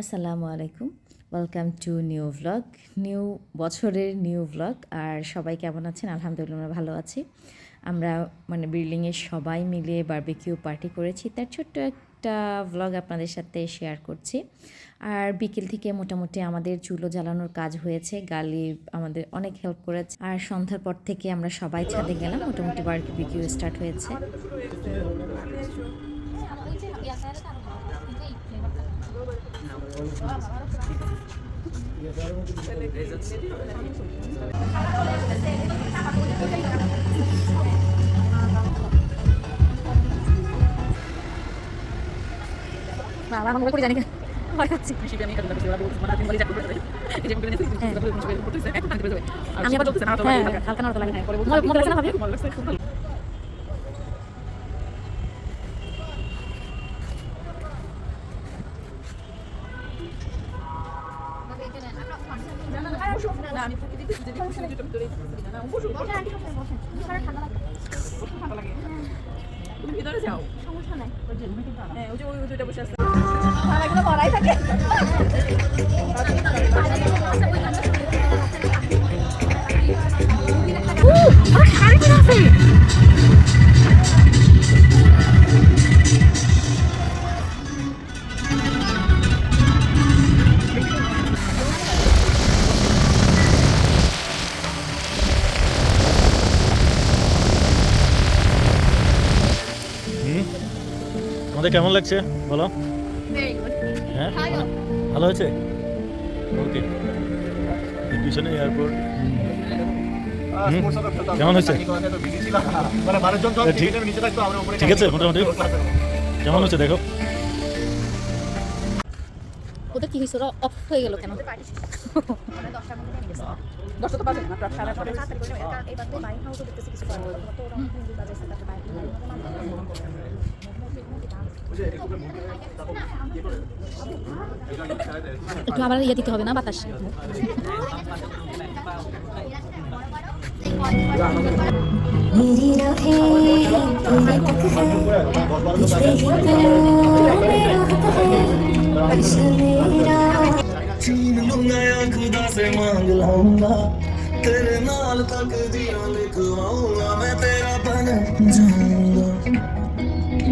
আসসালামু আলাইকুম, welcome to new vlog. New বছরের নিউ ভ্লগ। আর সবাই কেমন আছেন? আলহামদুলিল্লাহ আমরা ভালো আছি। আমরা বিল্ডিংয়ের সবাই মিলে বারবিকিউ পার্টি করেছি, তার ছোট্ট একটা ভ্লগ আপনাদের সাথে শেয়ার করছি। আর বিকেল থেকে মোটামুটি আমাদের চুলো জ্বালানোর কাজ হয়েছে, গালি আমাদের অনেক হেল্প করেছে। আর সন্ধ্যার পর থেকে আমরা সবাই ছাদে গেলাম, মোটামুটি বারবিকিউ স্টার্ট হয়েছে। ভিতরে যাও, সমস্যা নাই। হ্যাঁ, ওই যে ওই দুইটা বসে আছে। এগুলো করাই থাকে। আমাদের কেমন লাগছে বলো? হ্যাঁ, ভালো হয়েছে। ওকে, পিছনে এয়ারপোর্ট। কেমন হয়েছে? ঠিক আছে, মোটামুটি কেমন হচ্ছে দেখো। ওদের কি হয়েছে? ওরা অফ হয়ে গেল কেন? একটু আবার ইয়ে দিতে হবে না, বাতাস। छीन लूंगा या खुदा से मांग लाऊंगा, तेरे नाल तक दिया लिखवाऊंगा, मैं तेरा बन जाऊंगा,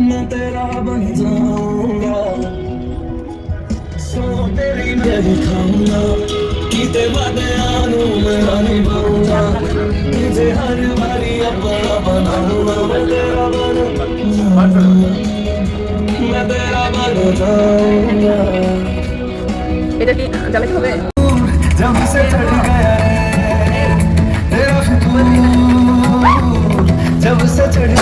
मैं तेरा बन जाऊंगा, सो तेरी मैं दिखाऊंगा, किते वादे आनू मैं निभाऊंगा, तुझे हर बारी अपना बनाऊंगा, मैं तेरा बन जाऊंगा, मैं तेरा बन जाऊंगा। এটা কি জ্বালাতে হবে? जब से चढ़ गया तेरा फितूर, जब से चढ़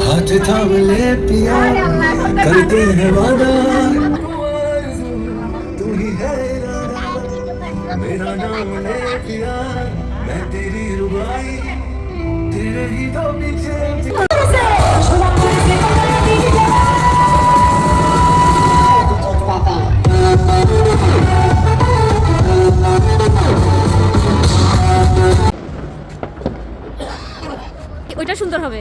हाथ थाम ले पिया, करते हैं वादा, तू ही है मेरा नाम ले पिया, मैं तेरी रुबाई तेरे ही तो पीछे। ওইটা সুন্দর হবে।